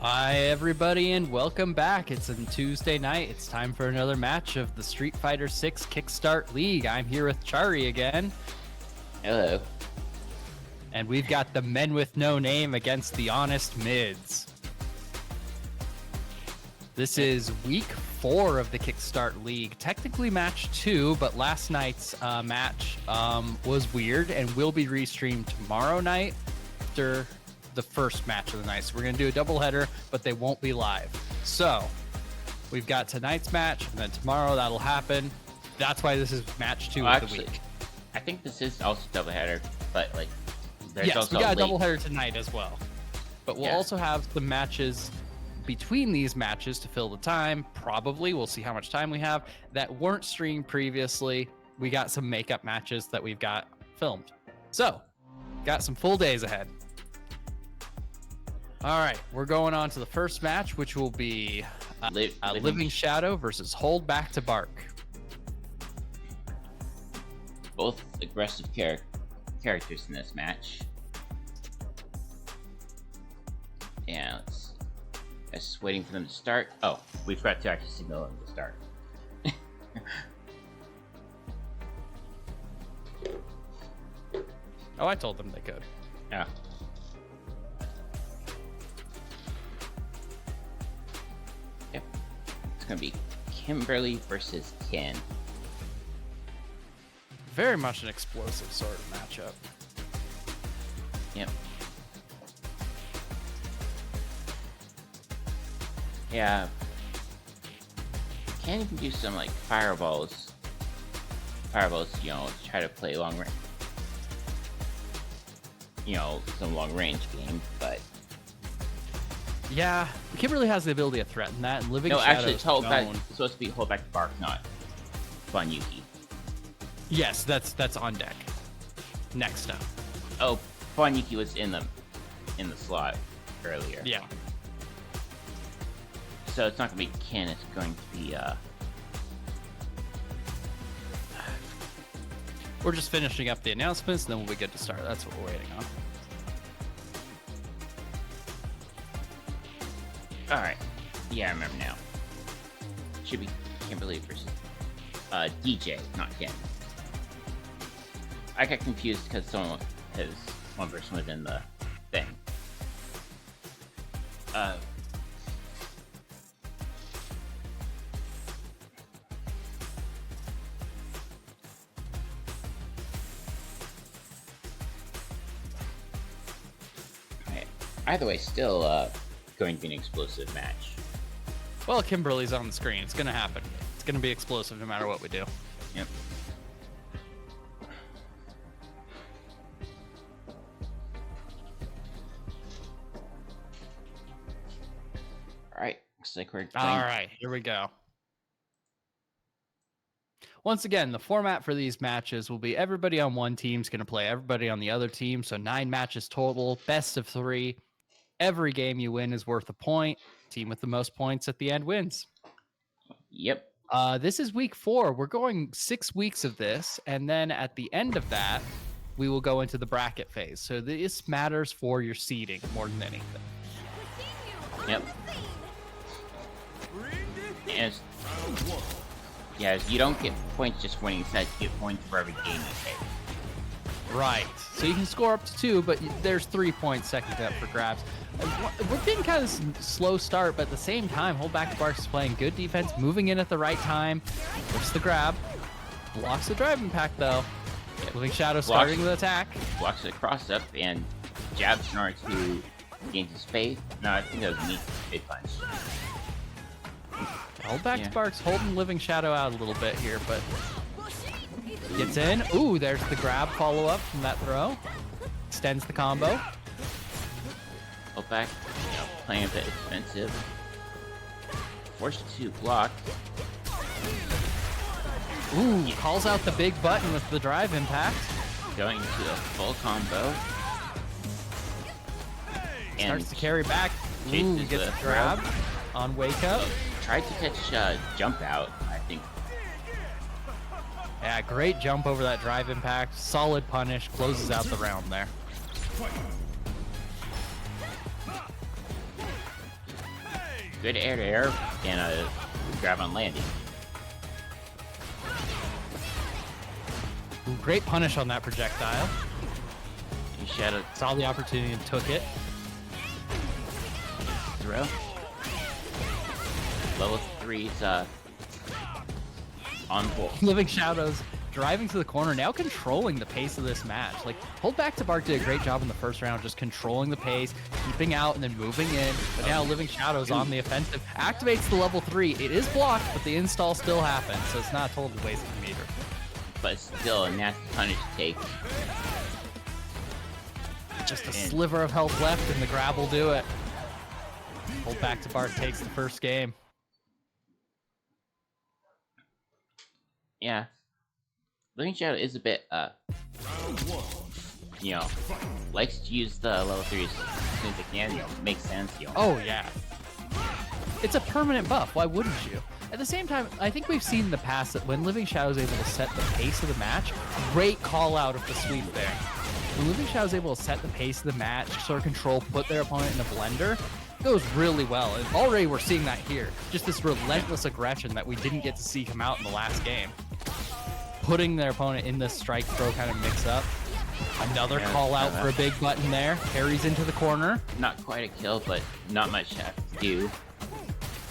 Hi, everybody, and welcome back. It's a Tuesday night. It's time for another match of the Street Fighter 6 Kickstart League. I'm here with Chari again. Hello. And we've got the men with no name against the honest mids. This is week 4 of the Kickstart League. Technically match 2, but last night's match was weird and will be restreamed tomorrow night after the first match of the night. So we're going to do a doubleheader, but they won't be live. So we've got tonight's match, and then tomorrow that'll happen. That's why this is match 2 of the week. I think this is also doubleheader, but like there's yes, also we got a doubleheader tonight as well. But we'll Yeah. also have the matches between these matches to fill the time. Probably, we'll see how much time we have, that weren't streamed previously. We got some makeup matches that we've got filmed. So, got some full days ahead. All right, we're going on to the first match, which will be Living Shadow versus Hold Back to Bark. Both aggressive characters in this match. Yeah, just waiting for them to start. Oh, we forgot to actually signal them to start. Oh, I told them they could. Yeah. Yep. It's gonna be Kimberly versus Ken. Very much an explosive sort of matchup. Yep. Yeah. Can't even do some like fireballs. You know, to try to play long range. You know, some long range game, but yeah, Kimberly has the ability to threaten that, and Living no, Shadow actually, is it's supposed to be hold back the bark, not Fun Yuki. Yes, that's on deck. Next up. Oh, Fun Yuki was in the slot earlier. Yeah. So it's not gonna be Ken. It's going to be We're just finishing up the announcements, and then we'll be good to start. That's what we're waiting on. all right. Yeah, I remember now. Should be Kimberly versus DJ, not Ken. I got confused because one person was in the thing. Either way, still going to be an explosive match. Well, Kimberly's on the screen. It's going to happen. It's going to be explosive no matter what we do. Yep. Alright, looks like we're going... Alright, here we go. Once again, the format for these matches will be everybody on one team is going to play everybody on the other team. So 9 matches total, best of 3. Every game you win is worth a point. Team with the most points at the end wins. Yep. This is week 4. We're going 6 weeks of this, and then at the end of that, we will go into the bracket phase. So this matters for your seeding more than anything. Yep. And yeah, you don't get points just winning sets. You get points for every game you take. Right. So you can score up to 2, but there's 3 points second up for grabs. We're being kind of slow start, but at the same time, Hold Back the Bark is playing good defense, moving in at the right time. Puts the grab. Blocks the drive impact, though. Living Shadow starting with attack. Blocks the cross up and jabs in order to gain his faith. No, I think that was neat. Big punch. Hold Back the Bark's holding Living Shadow out a little bit here, but gets in. Ooh, there's the grab follow-up from that throw. Extends the combo. Hold back, you know, playing a bit expensive. Forced to block. Ooh, calls out the big button with the drive impact. Going to a full combo. And starts to carry back. Ooh, gets a grab on wake up. Tried to catch jump out, I think. Yeah, great jump over that drive impact. Solid punish. Closes out the round there. Good air to air and a grab on landing. Ooh, great punish on that projectile. You shadow Saw the opportunity and took it. throw. Level 3's on board. Living Shadows driving to the corner, now controlling the pace of this match. Like, Hold Back to Bark did a great job in the first round, just controlling the pace, keeping out, and then moving in. But now Living Shadows on the offensive activates the level 3. It is blocked, but the install still happens, so it's not a total waste of the meter. But still a nasty punish take. Just a sliver of health left, and the grab will do it. Hold Back to Bark takes the first game. Yeah. Living Shadow is a bit, you know, likes to use the level 3s as soon as it can, you know, makes sense, you know. Oh, yeah. It's a permanent buff. Why wouldn't you? At the same time, I think we've seen in the past that when Living Shadow is able to set the pace of the match, great call out of the sweep there. When Living Shadow is able to set the pace of the match, sort of control, put their opponent in a blender, it goes really well. And already we're seeing that here. Just this relentless aggression that we didn't get to see come out in the last game. Putting their opponent in this strike throw kind of mix up. Another call out for a big button there. Carries into the corner. Not quite a kill, but not much left to do.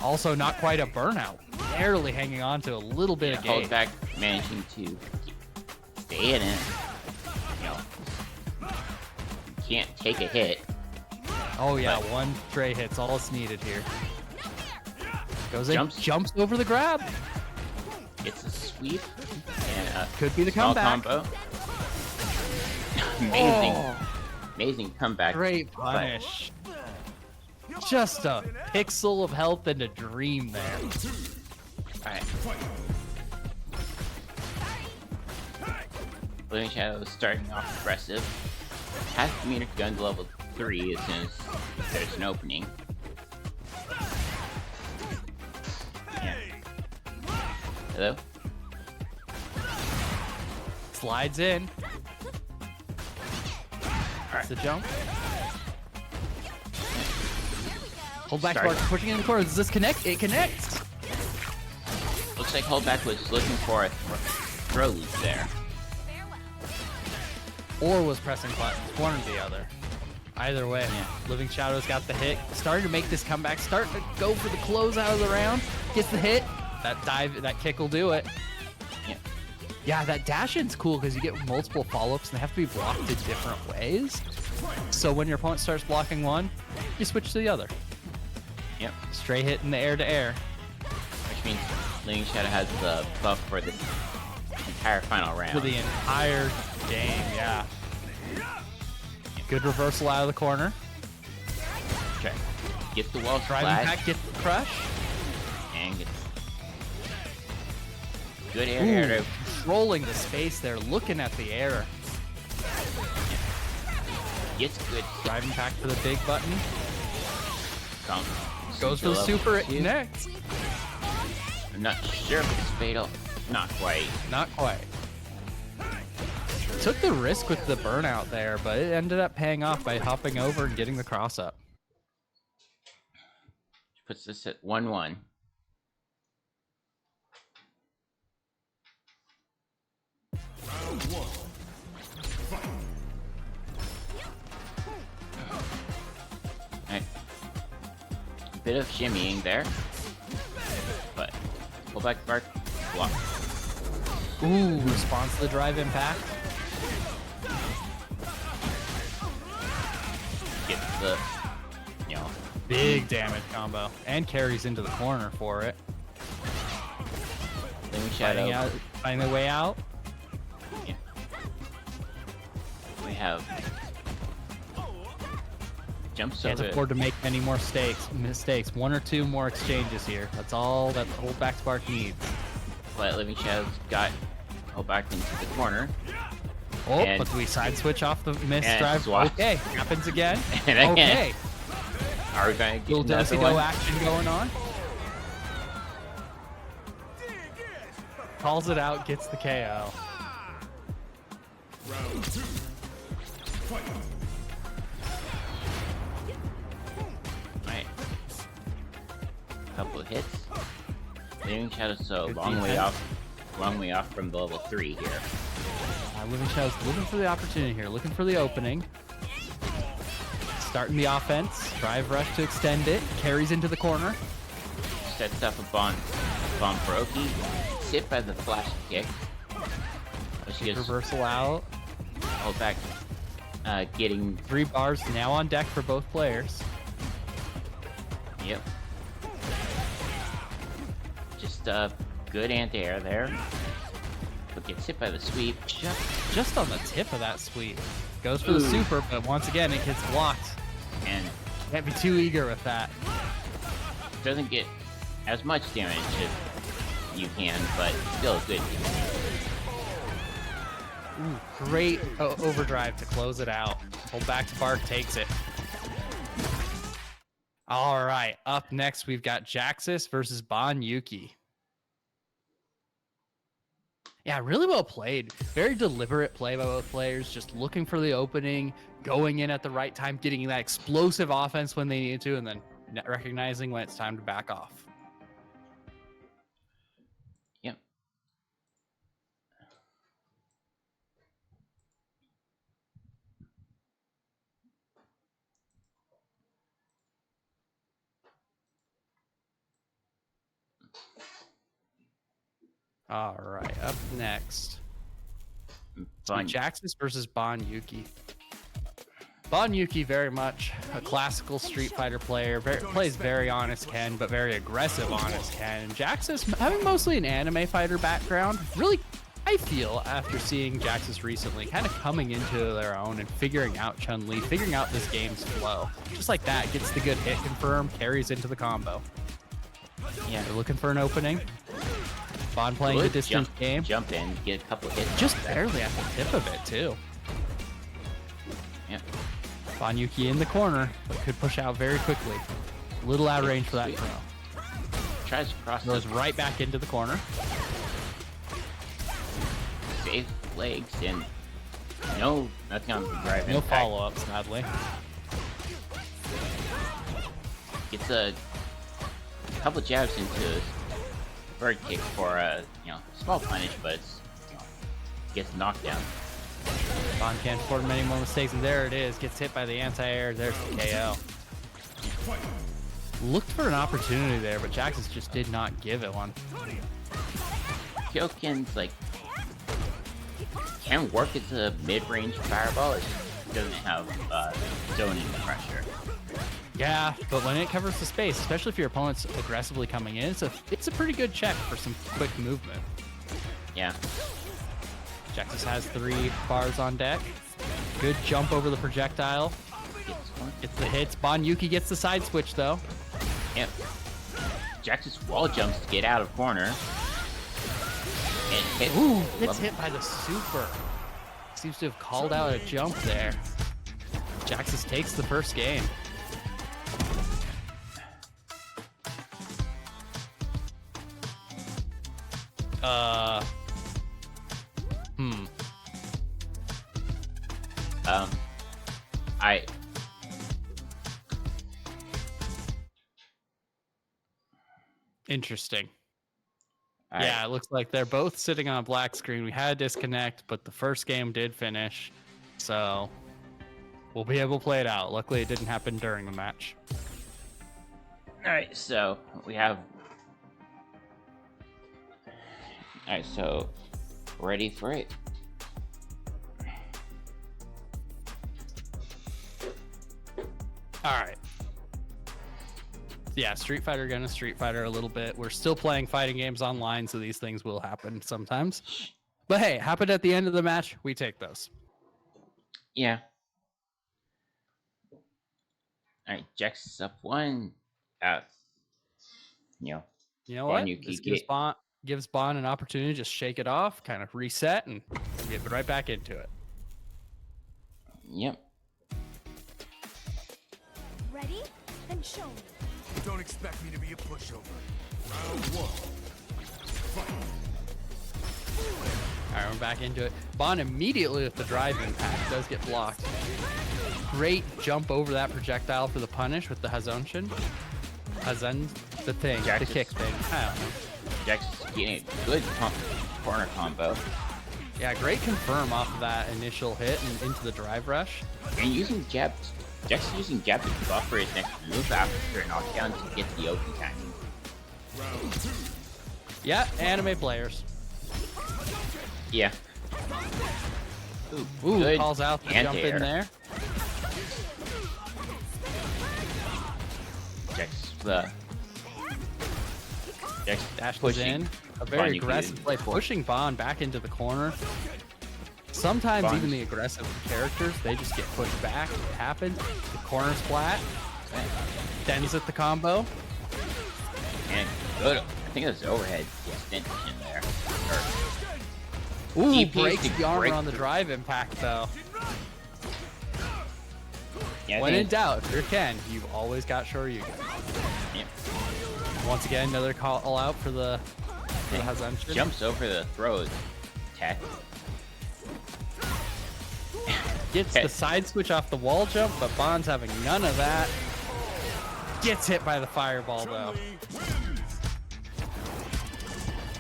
Also not quite a burnout. Barely hanging on to a little bit of game. Hold Back managing to stay in it. You know, can't take a hit. Oh yeah, one tray hit's all it's needed here. Goes in, jumps over the grab. It's a sweep. And could be the small comeback. Combo. Amazing, amazing comeback. Great punish. Just a pixel of health and a dream there. Alright. Living Shadow is starting off aggressive. Has the meter to go into level 3 as soon as there's an opening. Yeah. Hello? Slides in. Alright. The jump. Hold Back to Bark pushing in the corner. Does this connect? It connects. Looks like Holdback was looking for a throw loop there. Or was pressing buttons. One or the other. Either way, Living Shadow's got the hit. Starting to make this comeback. Starting to go for the close out of the round. Gets the hit. That dive, that kick will do it. Yeah. Yeah, that dash in's cool because you get multiple follow-ups and they have to be blocked in different ways. So when your opponent starts blocking one, you switch to the other. Yep. Straight hit in the air to air. Which means Living Shadow has the buff for the entire final round. For the entire game, yeah. Good reversal out of the corner. Okay. Gets the wall Driving flag. back, gets the crush. And gets good air. Ooh, controlling the space there, looking at the air. Gets good. Driving back to the big button. Goes for the level super 2. next. I'm not sure if it's fatal. Not quite. Not quite. Took the risk with the burnout there, but it ended up paying off by hopping over and getting the cross up. Puts this at 1-1. Right. A bit of shimmying there, but pull back Bark, block. Ooh, response to the drive impact. Gets the, you know, Big damage combo. And carries into the corner for it. Living Shadow. Finding their way out. Yeah. We have jumps Can't over. afford to make any more mistakes. One or two more exchanges here. That's all that Hold Back to Bark needs. But Living Shadow's got Hold Back into the corner. Oh, And- but we side switch off the miss and drive. swap. Okay, happens again. And again. Okay, Are we going to get little another do-si-do one? action going on. Calls it out, gets the KO. Right. couple of hits. Living Shadow's a Good long way defense. off from the level 3 here. Living Shadow's looking for the opportunity here, looking for the opening. Starting the offense, drive rush to extend it, carries into the corner. Sets up a bomb for Oki. Hit by the flash kick. She just Reversal out. hold back, getting 3 bars now on deck for both players. Yep. Just good anti-air there. But gets hit by the sweep. Just on the tip of that sweep. Goes for the super, but once again it gets blocked. And Can't be too eager with that. doesn't get as much damage as you can, but still good. Ooh, great overdrive to close it out. Hold back to Bark, takes it. All right, up next we've got Jaxus versus Bon Yuki. Yeah, really well played. Very deliberate play by both players, just looking for the opening, going in at the right time, getting that explosive offense when they need to, and then recognizing when it's time to back off. Yep. All right, up next. Fun. Jaxus versus Bon Yuki. Bon Yuki, very much a classical Street Fighter player. Plays very honest Ken, but very aggressive honest Ken. Jaxus, having mostly an anime fighter background, really, I feel, after seeing Jaxus recently, kind of coming into their own and figuring out Chun-Li, figuring out this game's flow. Just like that, gets the good hit confirmed, carries into the combo. Yeah. They're looking for an opening. Bon playing the distance game. Jump in, get a couple hits. Just barely at the tip of it, too. Yep. Bon Yuki in the corner, but could push out very quickly. A little out of range for that Sweet. throw. Tries to cross Goes the right back into the corner. safe legs and nothing on the drive. No impact. follow-up, sadly. Gets a couple jabs into his bird kick for a small punish, but it's gets knocked down. Bon can't afford many more mistakes, and there it is. Gets hit by the anti-air. There's the KO. Looked for an opportunity there, but Jaxus just did not give it one. Kyoken's can work as a mid-range fireball. It just doesn't have zoning pressure. Yeah, but when it covers the space, especially if your opponent's aggressively coming in, it's a pretty good check for some quick movement. Yeah. Jaxus has 3 bars on deck. Good jump over the projectile. Gets the hits. Bon Yuki gets the side switch, though. Yep. Jaxus wall jumps to get out of corner. And hits. Ooh, gets hit by the super. Seems to have called out a jump there. Jaxus takes the first game. Interesting. Yeah, it looks like they're both sitting on a black screen. We had a disconnect, but the first game did finish. So we'll be able to play it out. Luckily, it didn't happen during the match. Alright, so we have... Alright, so ready for it. All right. Yeah, Street Fighter gonna Street Fighter a little bit. We're still playing fighting games online, so these things will happen sometimes. But hey, happened at the end of the match. We take those. Yeah. Alright, Jax up 1. You know what? This gives Bon an opportunity to just shake it off, kind of reset, and get right back into it. Yep. Ready? Then show me. Don't expect me to be a pushover. Round 1. All right, we're back into it. Bon immediately with the drive impact does get blocked. Great jump over that projectile for the punish with the Hazonshin. the thing, Jax the is- kick thing. I don't know. Jax is getting a good corner combo. Yeah, great confirm off of that initial hit and into the drive rush. And using jab, Jax is using jab to buffer his next move after a knockdown to get the open timing. Yeah, anime players. Yeah. Ooh, good calls out the jump anti-air. in there. Jax Dash was pushing. in. A very Bond, you aggressive can- play, pushing Bond back into the corner. Sometimes Bond. even the aggressive characters, they just get pushed back. It happens. The corner's flat. Dens at the combo. And good. I think it was overhead extension there. Ooh, DP breaks to the armor break on the through. drive impact though. Yeah, I When in think- doubt, if you're Ken, you've always got Shoryuken. yeah. Once again, another call out for the Hazenshin. Jumps over the throw tech. Gets the side switch off the wall jump, but Bond's having none of that. Gets hit by the fireball though.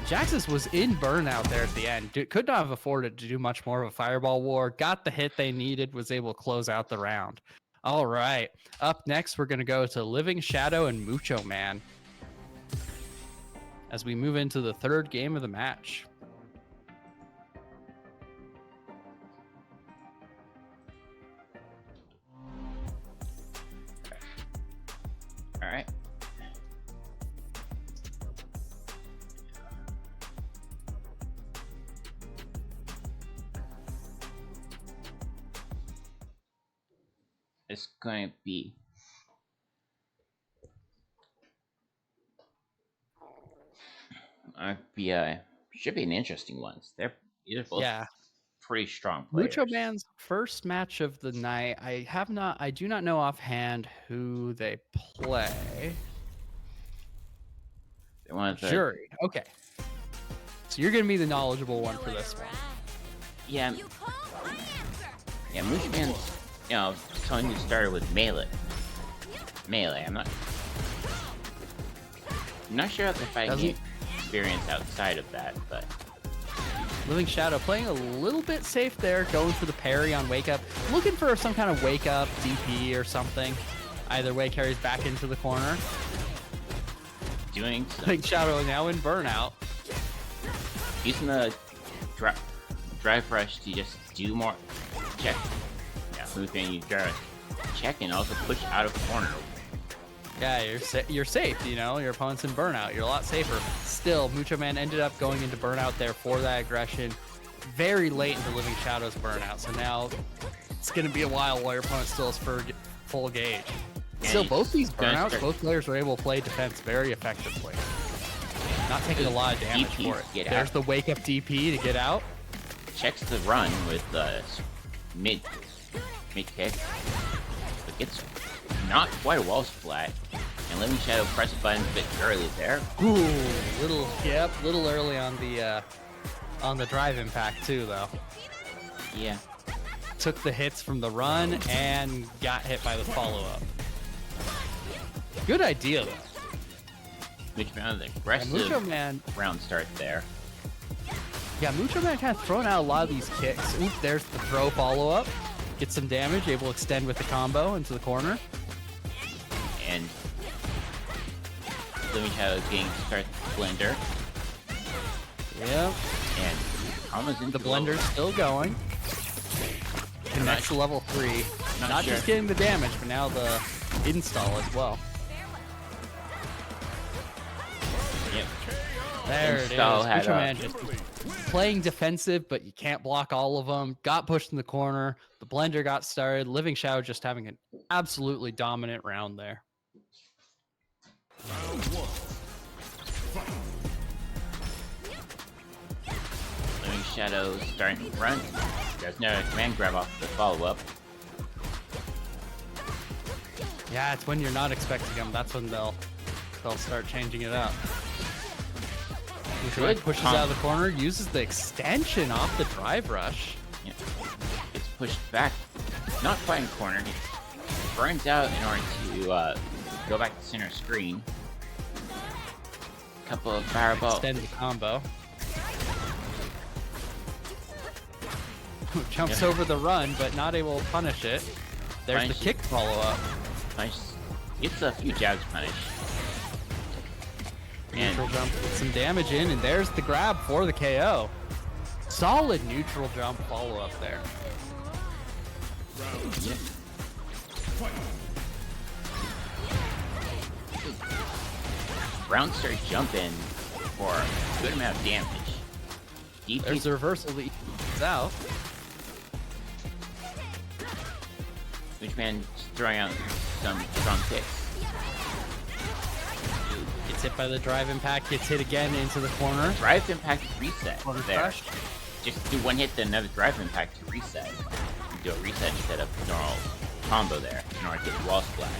Jaxus was in burnout there at the end. Could not have afforded to do much more of a fireball war. Got the hit they needed, was able to close out the round. All right. Up next, we're going to go to Living Shadow and Mucho Man as we move into the third game of the match. All right. It's going to be should be an interesting one. They're both Yeah. pretty strong players. Mucho Man's first match of the night. I do not know offhand who they play. They wanted to, Jury. Okay. So you're going to be the knowledgeable one for this one. yeah, You call my answer. yeah. Moosh Man's, telling you started with melee. I'm not sure if I Doesn't- get experience outside of that, but Living Shadow playing a little bit safe there, going for the parry on Wake Up. Looking for some kind of Wake Up DP or something. Either way, carries back into the corner. doing some, Living Shadow now in burnout. using the drive rush to just do more check. Yeah, moving you drive check and also push out of corner. Yeah, you're safe, your opponent's in burnout. You're a lot safer. Still, Mucho Man ended up going into burnout there for that aggression. Very late into Living Shadow's burnout, so now it's going to be a while your opponent still has full gauge. Still, both these burnouts, both players were able to play defense very effectively. Not taking a lot of damage DP for it. get There's out. the wake up DP to get out. Checks the run with the mid kick, but gets not quite a wall splat. And Living Shadow pressed buttons a bit early there. Ooh, little early on the drive impact too, though. Yeah, Took the hits from the run and got hit by the follow-up. Good idea, though. which found the And aggressive Mucho Man, round start there. Mucho Man kind of throwing out a lot of these kicks. Oop, there's the throw follow-up. Gets some damage, able to extend with the combo into the corner. And Living Shadow getting to start the blender. Yep. And almost into The blender's still going. Connects to level 3. Not sure. just getting the damage, but now the install as well. Yep. There Install it is. had Mucho a- Man just playing defensive, but you can't block all of them. Got pushed in the corner. The blender got started. Living Shadow just having an absolutely dominant round there. Living Shadow starting to run. There's no command grab off the follow-up. Yeah, it's when you're not expecting them. That's when they'll start changing it up. Mucho Man Good pushes combo. out of the corner, uses the extension off the drive rush. Yeah. Gets pushed back. Not quite in corner. He burns out in order to go back to center screen. Couple of fireball. Extend the combo. Jumps over the run, but not able to punish it. There's Punish the kick follow-up. Punish. Gets a few jabs punished. Neutral jump, gets some damage in, and there's the grab for the KO. Solid neutral jump follow-up there. Yep. Brown started jumping for a good amount of damage. There's the reversal that evens out. Moochman throwing out some strong kicks. Gets hit by the drive impact, gets hit again into the corner. Drive impact reset Corner there. crush. Just do one hit, then another drive impact to reset. Do a reset instead of normal combo there in order to get the wall splat.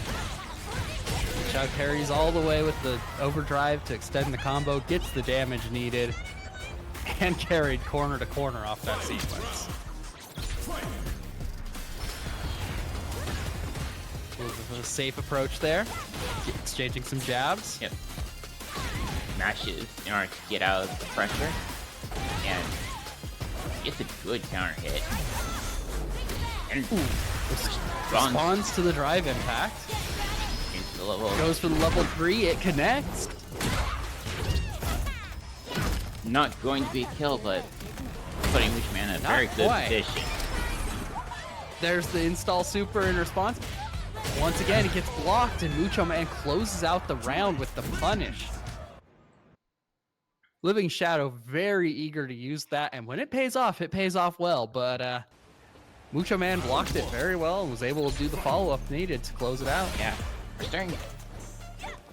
Shadow carries all the way with the overdrive to extend the combo, gets the damage needed, and carried corner to corner off that sequence. A safe approach there, exchanging some jabs. Yep. Mashes in order to get out of the pressure. And gets a good counter hit. And Responds to the drive impact. into the level. Goes for the level 3, it connects. Not going to be a kill, but putting Moochman in a very good quite. position. There's the install super in response. Once again, it gets blocked, and Mucho Man closes out the round with the punish. Living Shadow very eager to use that, and when it pays off well, but Mucho Man blocked it very well and was able to do the follow-up needed to close it out. Yeah, we're starting.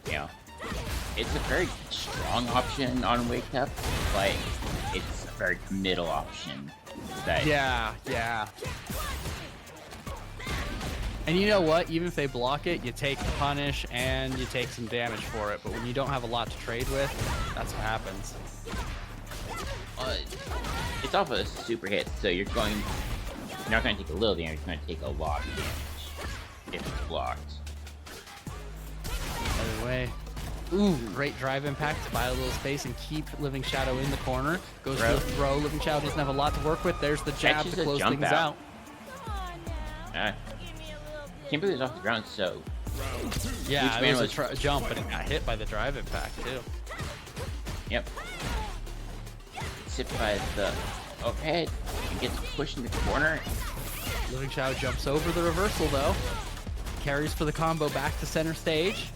You know, it's a very strong option on Wake Up, but it's a very middle option. That Yeah. And you know what? Even if they block it, you take the punish and you take some damage for it. But when you don't have a lot to trade with, that's what happens. it's off a super hit, so you're not going to take a little damage. You're going to take a lot of damage if it's blocked. Other way. Ooh, great drive impact to buy a little space and keep Living Shadow in the corner. Goes for the throw. Living Shadow doesn't have a lot to work with. There's the jab Catches to a close jump things out. Can't believe it's off the ground, so Yeah, Moochman it was a jump, but it got hit by the drive impact too. yep. Gets hit by the overhead and gets pushed in the corner. Living Shadow jumps over the reversal though. Carries for the combo back to center stage.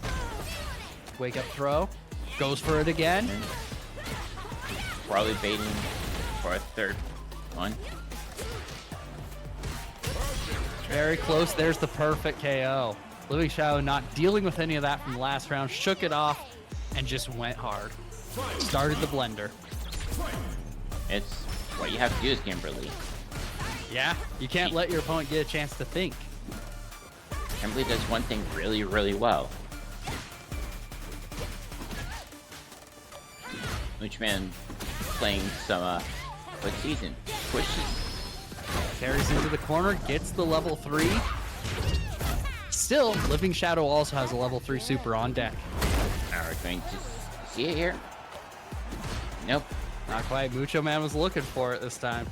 Wake up throw. Goes for it again. Probably baiting for a third one. Very close. There's the perfect KO. Living Shadow not dealing with any of that from the last round. Shook it off and just went hard. Started the blender. It's what you have to do is Kimberly. Yeah, you can't let your opponent get a chance to think. Kimberly does one thing really, really well. Moochman playing some quick season. Pushes. Carries into the corner, gets the level 3. Still, Living Shadow also has a level 3 super on deck. Now we're going to see it here. Nope. Not quite. Mucho Man was looking for it this time.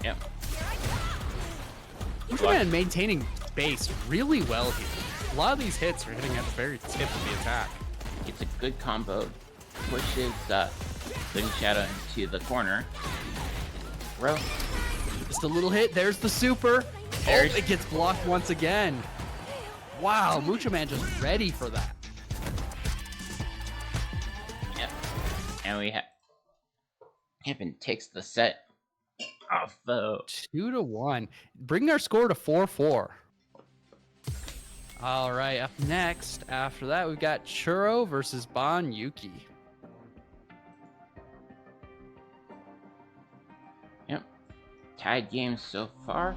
Yep. Mucho Man maintaining base really well here. A lot of these hits are hitting at the very tip of the attack. Gets a good combo. Pushes Living Shadow into the corner. Row. Just a little hit. There's the super. There's- Oh, it gets blocked once again. Wow, Mucho Man just ready for that. Yep. And we have Hampton takes the set off the 2-1. Bring our score to 4-4. All right, up next, after that, we've got Churro versus Bon Yuki. Yep. Tied games so far.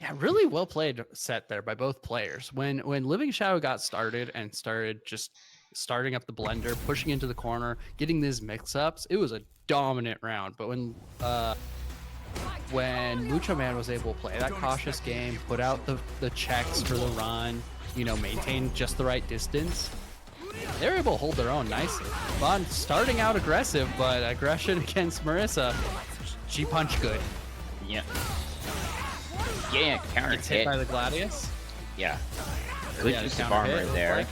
Yeah, really well played set there by both players. When Living Shadow got started and started just starting up the blender, pushing into the corner, getting these mix-ups. It was a dominant round. But when Mucho Man was able to play that cautious game, put out the checks for the run, you know, maintain just the right distance, they were able to hold their own nicely. Bond starting out aggressive, but aggression against Marissa, she punched good. Yeah. Getting a counter Gets hit by the Gladius. Yeah. Good use of armor there.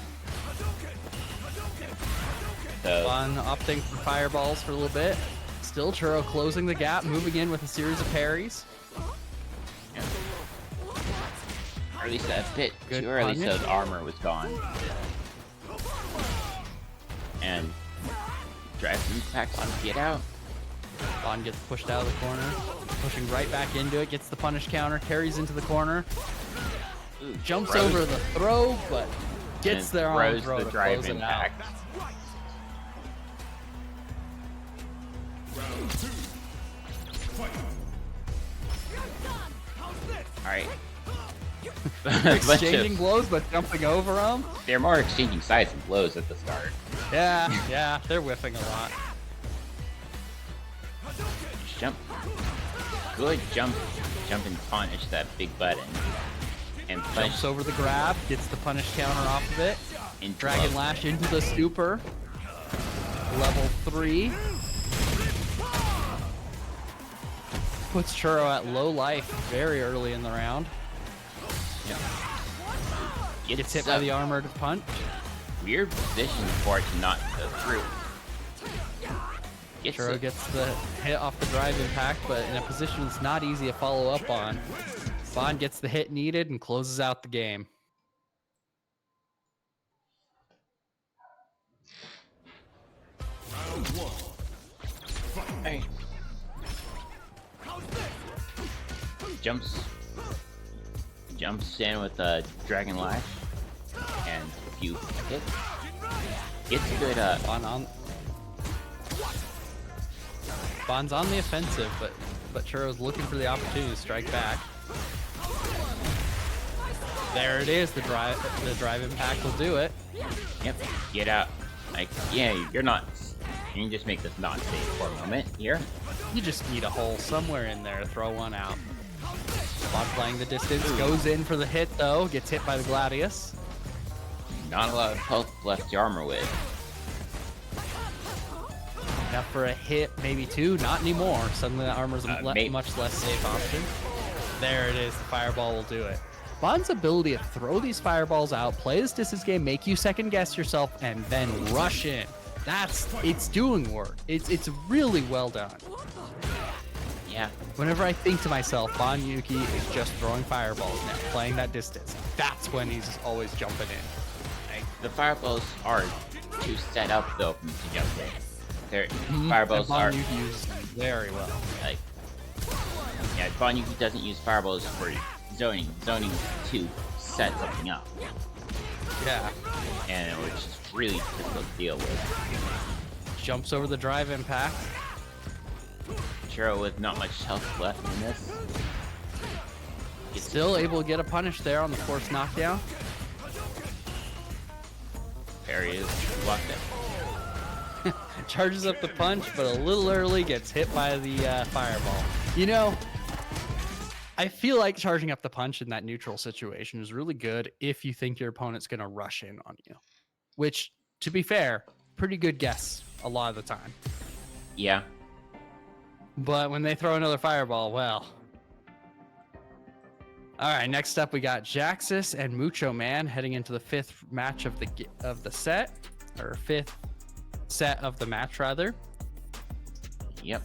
So, Bond opting for fireballs for a little bit. Still Churro closing the gap, moving in with a series of parries. yeah. Or at least a bit Good too early, so punish. the armor was gone. And drive impact on get out. Bond gets pushed out of the corner, pushing right back into it, gets the punish counter, carries into the corner, Ooh, jumps throws- over the throw, but gets and there on throws throw the to drive close it out. impact. Alright. Exchanging blows, but jumping over them. They're more exchanging sides and blows at the start. Yeah, they're whiffing a lot. Jump. Good jump. Jump and punish that big button. And punish Jumps over the grab, gets the punish counter off of it. into Dragon Lash into the super. Level 3. Puts Churro at low life very early in the round. Gets hit by the armored punch. weird position for it to not go through. Churro gets the hit off the drive impact, but in a position that's not easy to follow up on. Bond gets the hit needed and closes out the game. Hey. Jumps in with a Dragon Lash and a few hits. It's a good Bond's on the offensive, but Churro's looking for the opportunity to strike back. There it is. The drive impact will do it. Yep, get out. Like, yeah, you're not. You can just make this not safe for a moment here. You just need a hole somewhere in there to throw one out. Bond playing the distance, goes in for the hit though, gets hit by the Gladius. Not a lot of health left to armor with. Enough for a hit, maybe two, not anymore. Suddenly that armor's a much less safe option. There it is, the fireball will do it. Bond's ability to throw these fireballs out, play this distance game, make you second guess yourself, and then rush in. It's doing work. It's really well done. Yeah. Whenever I think to myself, Bond Yuki is just throwing fireballs now, playing that distance. That's when he's always jumping in. Like, the fireballs are too set up though for me to jump in. Fireballs and are Bond Yuki uses them very well. like, yeah, Bond Yuki doesn't use fireballs for zoning. Zoning to set something up. Yeah. And which is really difficult to deal with. Jumps over the drive impact. Churro with not much health left in this. Still able to get a punish there on the forced knockdown. Parry is blocked it. Charges up the punch, but a little early, gets hit by the fireball. You know, I feel like charging up the punch in that neutral situation is really good if you think your opponent's going to rush in on you. Which, to be fair, pretty good guess a lot of the time. Yeah. But when they throw another fireball, well. All right, next up we got Jaxus and Mucho Man heading into the fifth match of the set, or fifth set of the match rather. Yep.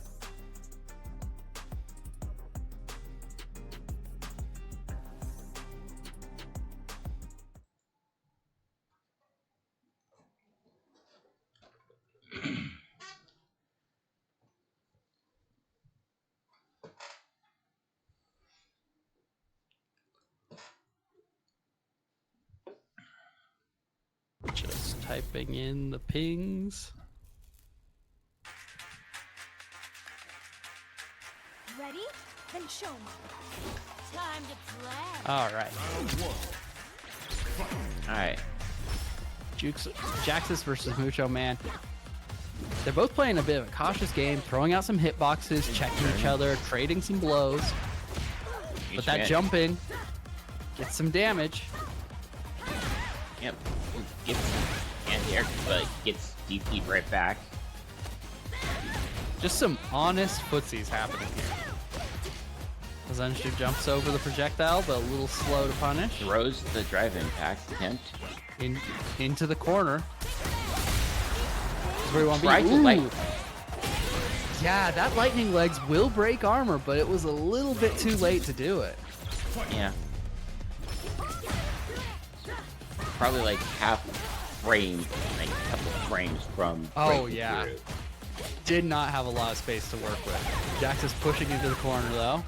Just typing in the pings. Ready? Then show me. Time to play. All right. Alright. Jaxus versus Mucho Man. They're both playing a bit of a cautious game, throwing out some hitboxes, checking each other, trading some blows. But that jump in gets some damage. Yep. Gets anti-air, but gets DP'd right back. Just some honest footsies happening here. Zanshu jumps over the projectile, but a little slow to punish. Throws the drive impact attempt. Into the corner. This is where you want to be. Tried to light. Yeah, that lightning legs will break armor, but it was a little bit too late to do it. Yeah. Probably like half frame, like a couple frames from. Oh yeah. Did not have a lot of space to work with. Jax is pushing into the corner though.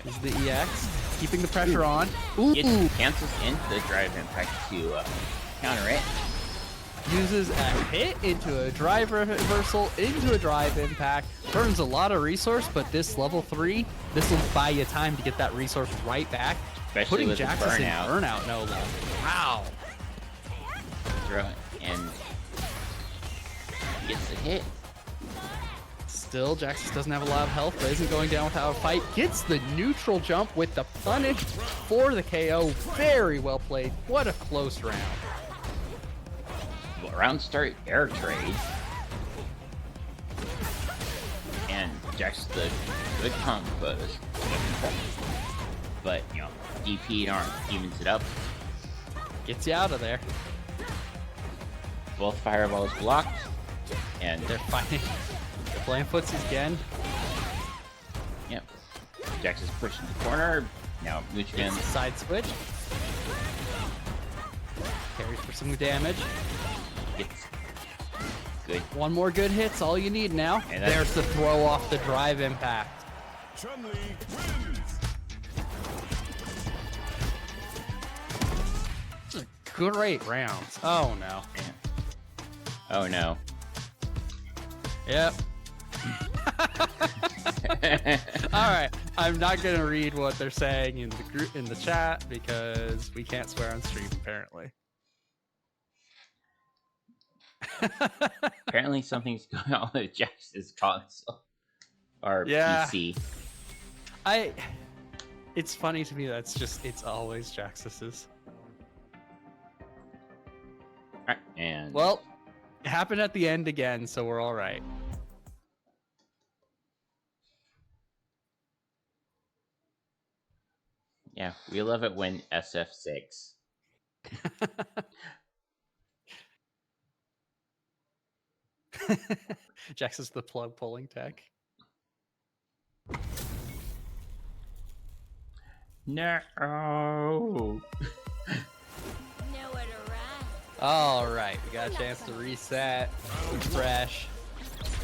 This is the EX, keeping the pressure on. Ooh. It cancels into the drive impact to counter it. Uses a hit into a drive reversal, into a drive impact. Burns a lot of resource, but this level 3, this will buy you time to get that resource right back. Especially Putting with Jax in burnout no less. Wow. Throw it and gets the hit. Still, Jaxus doesn't have a lot of health, but isn't going down without a fight. Gets the neutral jump with the punish for the KO. Very well played. What a close round. Round start air trade. And Jax the good combos. But, you know, DP arm evens it up. Gets you out of there. Both fireballs blocked. And they're fighting. They're playing footsies again. Yep. Jax is pushing the corner. Now Mucho side switch. Carries for some damage. It's good. One more good hit's all you need now. And there's the throw off the drive impact. Great rounds. Oh no. Yeah. Oh no. Yep. All right. I'm not gonna read what they're saying in the group in the chat because we can't swear on stream apparently. Apparently something's going on with Jax's console or PC. It's funny to me that's just it's always Jaxus's. Right, and well, it happened at the end again, so we're all right. Yeah, we love it when SF6. Jax is the plug pulling tech. No. Nowhere to run. All right, we got a chance to reset, refresh,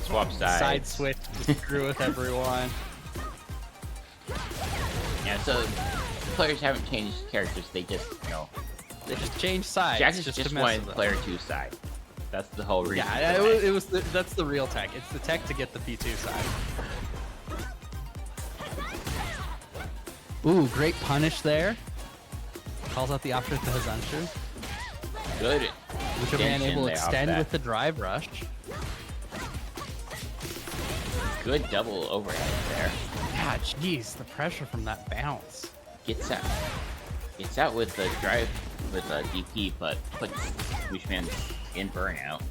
swap sides, side switch to screw with everyone. Yeah, so players haven't changed characters; they just, you know, they just changed sides. Jax just wanted player 2 side. That's the whole reason. Yeah, that's the real tech. It's the tech to get the P2 side. Ooh, great punish there. Calls out the option to Hazanshu. Good. Mucho Man able to extend with the drive rush. Good double overhead there. Yeah, jeez, the pressure from that bounce. Gets out with the drive with a DP, but puts Mucho Man in burnout.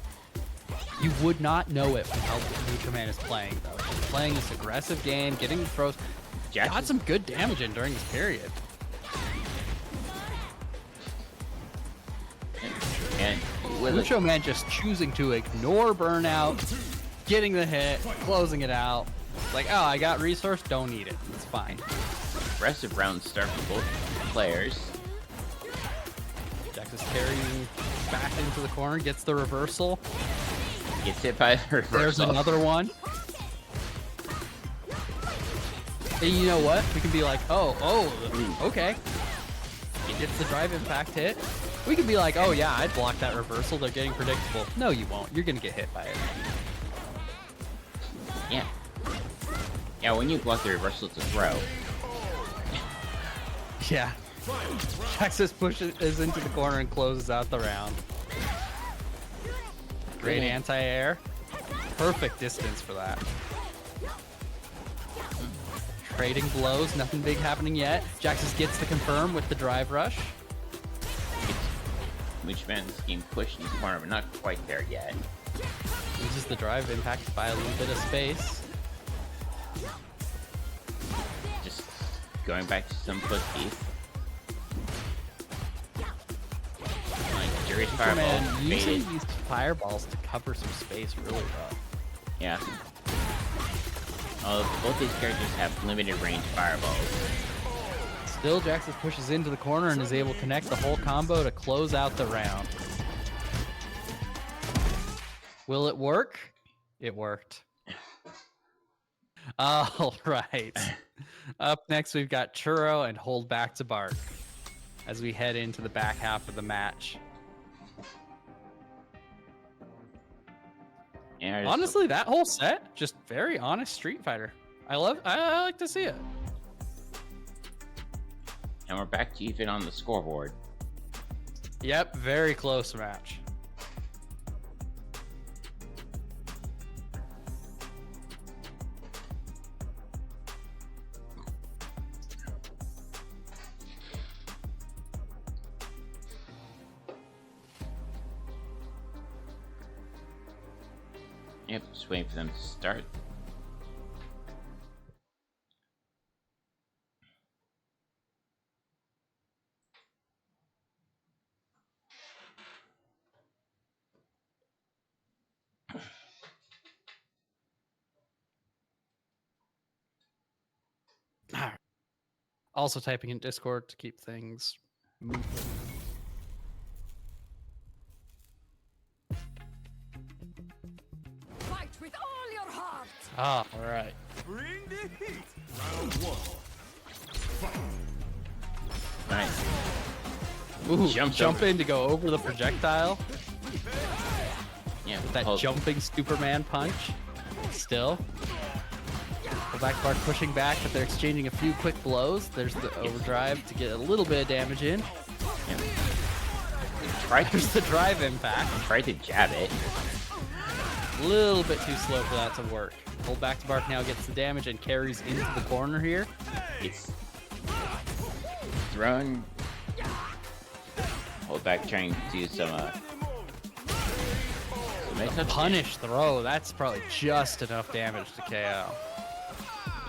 You would not know it from how Mucho Man is playing, though. He's playing this aggressive game, getting the throws. Got some good damage in during this period. And Mucho Man just choosing to ignore burnout, getting the hit, closing it out. Like, oh, I got resource, don't need it. It's fine. Aggressive round start for both players. Jax is carrying back into the corner, gets the reversal. Gets hit by the reversal. There's another one. And you know what? We can be like, oh, okay. He gets the drive impact hit. We can be like, oh yeah, I'd block that reversal. They're getting predictable. No, you won't. You're gonna get hit by it. Yeah. Yeah, when you block the reversal to throw. Yeah. Jaxus pushes into the corner and closes out the round. Great anti-air. Perfect distance for that. Trading blows, nothing big happening yet. Jaxus gets the confirm with the drive rush. Moochman's getting pushed in the corner, but not quite there yet. Uses the drive impact by a little bit of space. Just going back to some pussies. Like, Jury's fireball Man, using baited. these fireballs to cover some space really well. Yeah. Both these characters have limited range fireballs. Still, Jaxus pushes into the corner and is able to connect the whole combo to close out the round. Will it work? It worked. All right. Up next, we've got Churro and Hold Back to Bark as we head into the back half of the match. Yeah, Honestly, that whole set, just very honest Street Fighter. I like to see it. and we're back to even on the scoreboard. Yep, very close match. Yep, just waiting for them to start. Alright. Also typing in Discord to keep things moving. Fight with all your heart. Ah, all right. Bring the heat. Round one. Nice. Ooh, Jumps jump over. in to go over the projectile. Yeah, That hold- jumping Superman punch. Still. The back bar pushing back, but they're exchanging a few quick blows. There's the overdrive to get a little bit of damage in. Yeah. Tried There's the drive impact. to jab it. A little bit too slow for that to work. Hold back to Bark now gets the damage and carries into the corner here. It's thrown. Hold back, trying to do some nice up Punish throw. That's probably just enough damage to KO.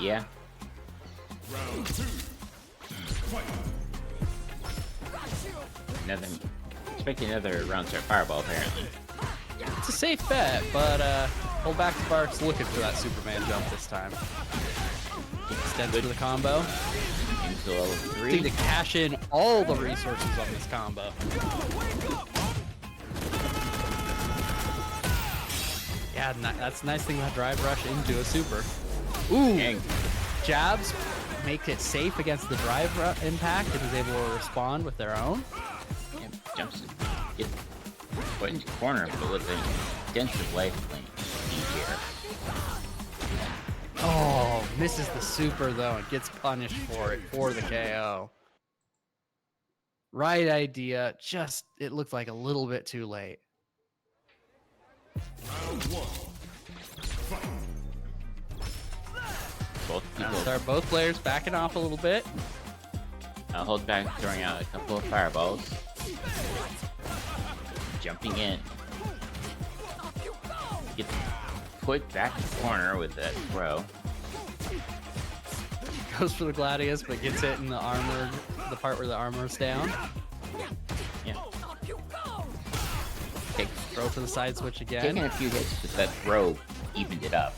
Yeah. Round two. Another. Expecting another round start fireball apparently. It's a safe bet, but Hold back to Bark's looking for that Superman jump this time. Extends to the combo. Into level Need 3. to cash in all the resources on this combo. Yeah, that's the nice thing about drive rush into a super. Ooh, And jabs make it safe against the drive impact and is able to respond with their own. yeah, jumps in. Gets put into corner, but with an extensive life link here. Oh, misses the super though and gets punished for it for the KO. Right idea, just it looked like a little bit too late. Round one. Both Now people start both players backing off a little bit. hold back, throwing out a couple of fireballs. Jumping in. Gets put back in the corner with that throw. Goes for the Gladius, but gets it in the armor, the part where the armor's down. Yeah. Take, Throw for the side switch taking again. a few hits, but that throw evened it up.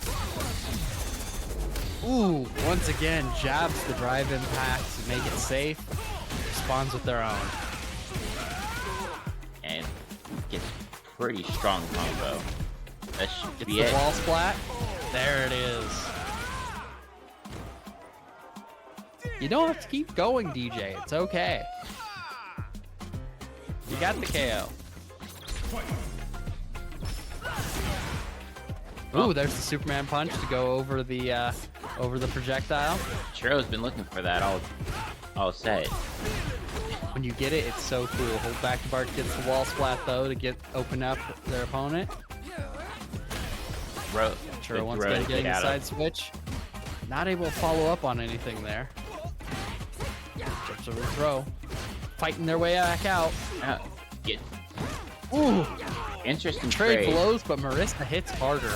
Ooh, once again, jabs the drive impact to make it safe. Responds with their own. And gets pretty strong combo. That should Gets be the it. wall splat. There it is. You don't have to keep going, DJ. It's okay. You got the KO. Ooh, there's the Superman punch to go over the projectile. Churro's been looking for that all set. you get it, it's so cool. Hold back to Bart gets the wall splat though to open up their opponent. Sure, once again getting a side switch. Not able to follow up on anything there. Jumps over the throw. Fighting their way back out. Ooh! Interesting Trade blows, but Marissa hits harder.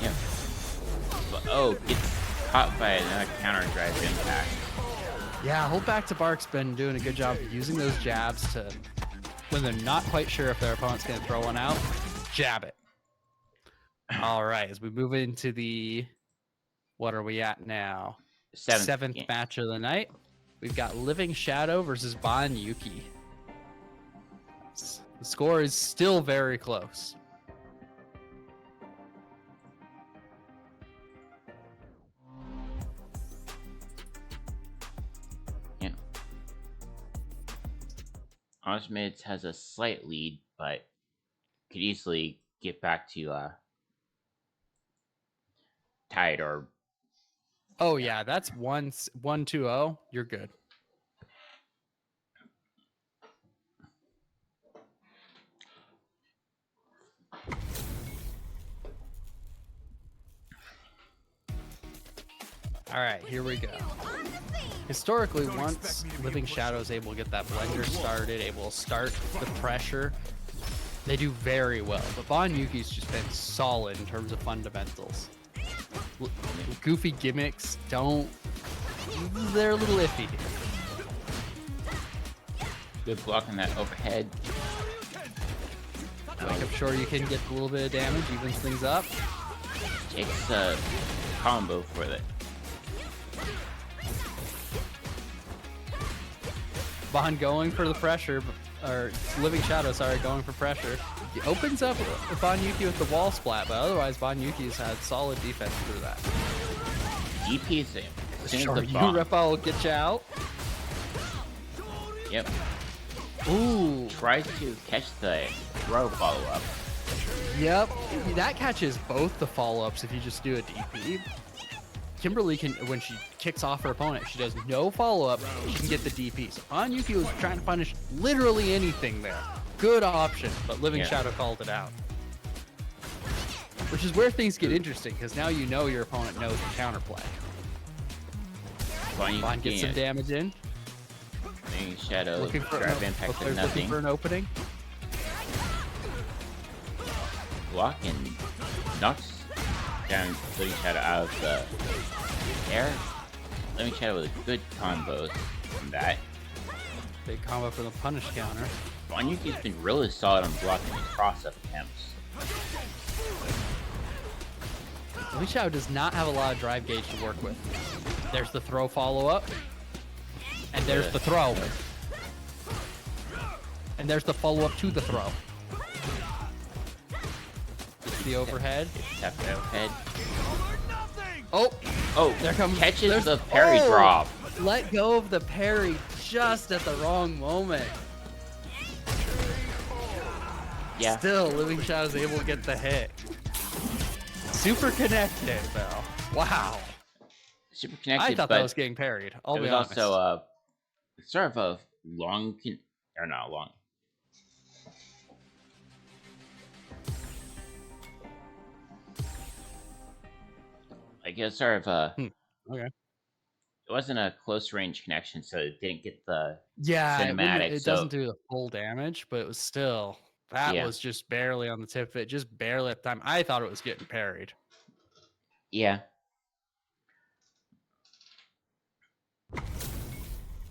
Yeah. But, gets caught by another counter drive impact. Yeah, hold back to Bark's been doing a good job of using those jabs to, when they're not quite sure if their opponent's going to throw one out, jab it. All right, as we move into the, what are we at now? Seventh match of the night. We've got Living Shadow versus Bon Yuki. The score is still very close. Yeah. Osmids has a slight lead, but could easily get back to tied or. Oh yeah, that's 1-2-0. You're good. All right, here we go. Historically, once Living Shadow is able to get that blender started, able to start the pressure, they do very well. But Bon Yuki's just been solid in terms of fundamentals. Goofy gimmicks they're a little iffy. Good block on that overhead. Like I'm sure you can get a little bit of damage, evens things up. Takes a combo for it. Bon going for the pressure, or Living Shadow, sorry, going for pressure. He opens up Bon Yuki with the wall splat, but otherwise Bon Yuki's had solid defense through that. DP's him. Sure, Repa will get you out. Yep. Ooh. Tries to catch the throw follow-up. Yep, that catches both the follow-ups if you just do a DP. Kimberly can, when she kicks off her opponent, she does no follow-up, she can get the DP. So Bon Yuki was trying to punish literally anything there. Good option, but Living Shadow called it out. Which is where things get interesting, because now you know your opponent knows the counterplay. Bon gets some damage in. Living Shadow, looking for an opening. Block and knocks down Living Shadow out of the air. Living Shadow with a good combos from that. Big combo for the punish counter. Bon Yuki's been really solid on blocking his cross-up attempts. Living Shadow does not have a lot of drive gauge to work with. There's the throw follow-up. And there's the throw. And there's the follow-up to the throw. The overhead. Tap the overhead. Oh, there comes. Catches the parry drop. Let go of the parry just at the wrong moment. Yeah. Still, Living Shadow is able to get the hit. Super connected, though. Wow. Super connected. I thought that was getting parried. I'll be honest. It was also sort of a long, or not long. I guess sort of a. Okay. It wasn't a close range connection, so it didn't get the cinematic. It doesn't do the full damage, but it was still was just barely on the tip of it, just barely at the time. I thought it was getting parried. Yeah.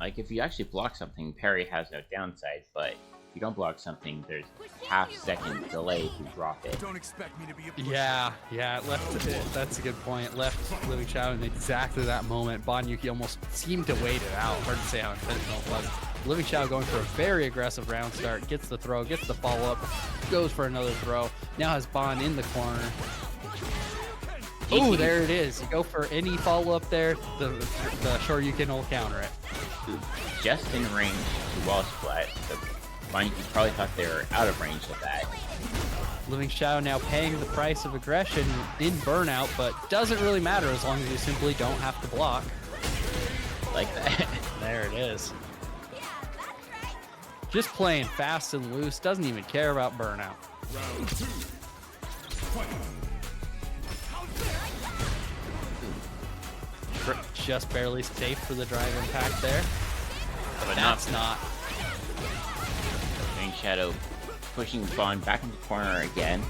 Like if you actually block something, parry has no downside, but if you don't block something, there's half-second delay to drop it. Don't expect me to be a Yeah, it left it. That's a good point. Left Living Shadow in exactly that moment. Bon Yuki almost seemed to wait it out. Hard to say how intentional it was. Living Shadow going for a very aggressive round start. Gets the throw, gets the follow-up, goes for another throw. Now has Bon in the corner. Oh, there it is. You go for any follow-up there, the Shoryuken will counter it. Just in range to wall splat. So Bon Yuki probably thought they were out of range of that. Living Shadow now paying the price of aggression in burnout, but doesn't really matter as long as you simply don't have to block. Like that. There it is. Just playing fast and loose, doesn't even care about burnout. Round 2. Fight. Just barely safe for the drive impact there. But That's not. Rain Shadow pushing Vaughn back into the corner again.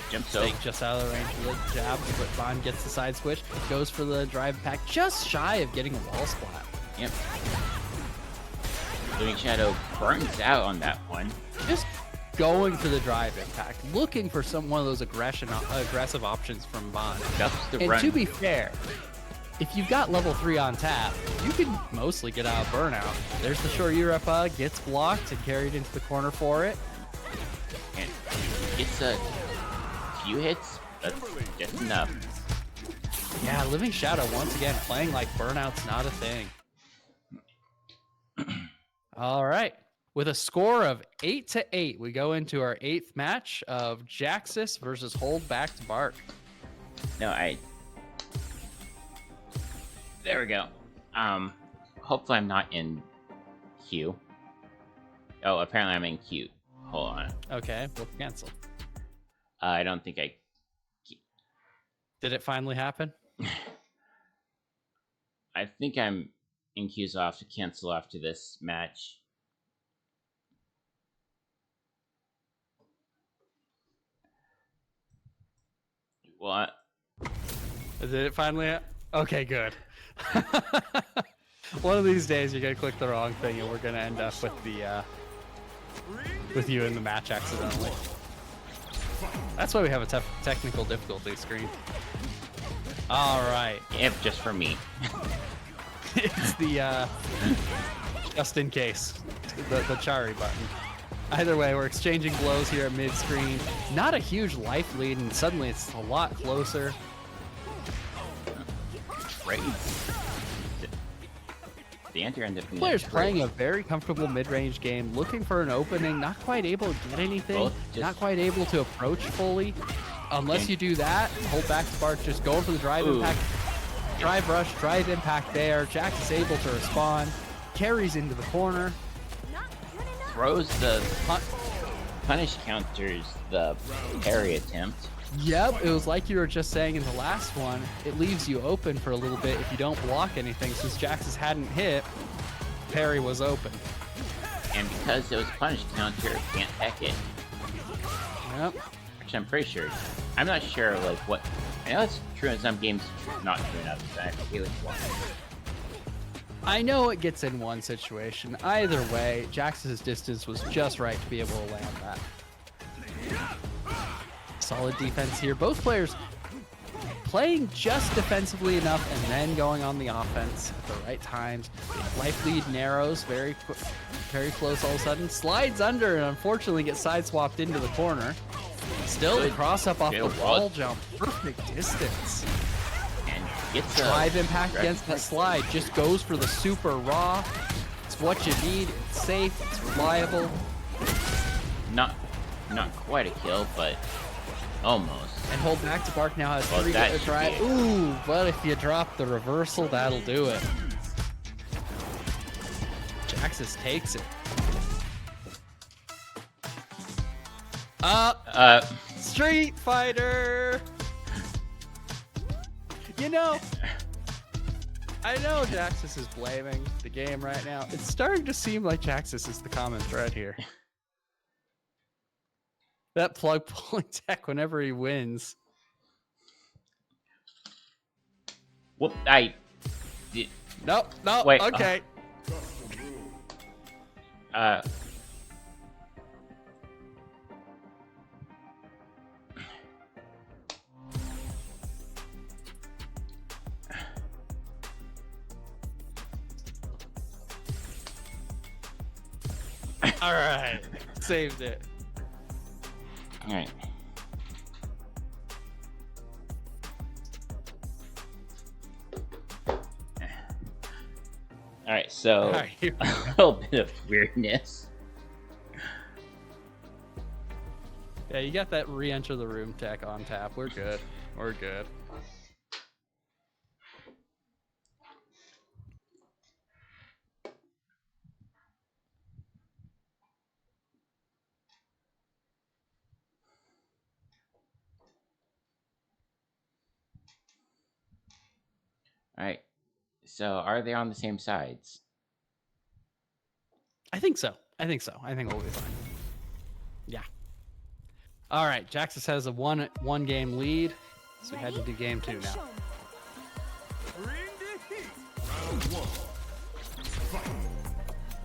Jumps Stake over. just out of the range of the jab, but Vaughn gets the side switch, goes for the drive impact, just shy of getting a wall splat. Yep. Living Shadow burns out on that one. Just going for the drive impact, looking for one of those aggressive options from Vaughn. That's the And run. to be fair, if you've got level 3 on tap, you can mostly get out of burnout. There's the short Europa, gets blocked and carried into the corner for it. And gets a few hits. That's just enough. Yeah, Living Shadow once again playing like burnout's not a thing. All right. With a score of 8-8, we go into our 8th match of Jaxus versus Hold Back to Bark. No, there we go. Hopefully I'm not in Q. Oh, apparently I'm in Q. Hold on. Okay, we'll cancel. I don't think I... Did it finally happen? I think I'm in Q, so I'll have to cancel after this match. What? Did it finally Okay, good. One of these days you're gonna click the wrong thing and we're gonna end up with the with you in the match accidentally. That's why we have a technical difficulty screen. All right. Yep, just for me. It's the just in case, the Chari button. Either way, we're exchanging blows here at mid-screen. Not a huge life lead, and suddenly it's a lot closer. Great. The answer ended up being Players a playing trade. a very comfortable mid-range game, looking for an opening, not quite able to get anything, Both just- not quite able to approach fully. Unless you do that, Hold Back to Bark, just going for the drive Ooh. impact. Drive rush, drive impact there. Jax is able to respond, carries into the corner. Throws the punish counters the parry attempt. Yep, it was like you were just saying in the last one. It leaves you open for a little bit if you don't block anything. Since Jax's hadn't hit, parry was open. And because it was punish counter, it can't heck it. Yep. Which I'm pretty sure. I'm not sure, like, what... I know it's true in some games, not true in others. I feel like one. I know it gets in one situation. Either way, Jax's distance was just right to be able to land that. Solid defense here. Both players playing just defensively enough and then going on the offense at the right times. Life lead narrows very close all of a sudden. Slides under and unfortunately gets side swapped into the corner. Still the Good. cross up off the Good wall wall. jump. Perfect distance. And gets a... Drive impact direct against that slide. Just goes for the super raw. It's what you need. It's safe. It's reliable. Not quite a kill, but almost. And Hold Back to Bark now has Well, 3 that to should drive. be it. Ooh, but if you drop the reversal, that'll do it. Jaxus takes it. Street Fighter! You know, I know Jaxus is blaming the game right now. It's starting to seem like Jaxus is the common thread here. That plug pulling tech whenever he wins. Whoop, I did... Nope, nope, Wait, okay. All right, saved it. Alright. Alright, so All right, here we a little bit of weirdness. Yeah, you got that re-enter the room tech on tap. We're good. We're good. Alright. So, are they on the same sides? I think so. I think we'll be fine. Yeah. All right. Jaxus has a one game lead. So we head into game 2 now. Bring the heat. Round 1.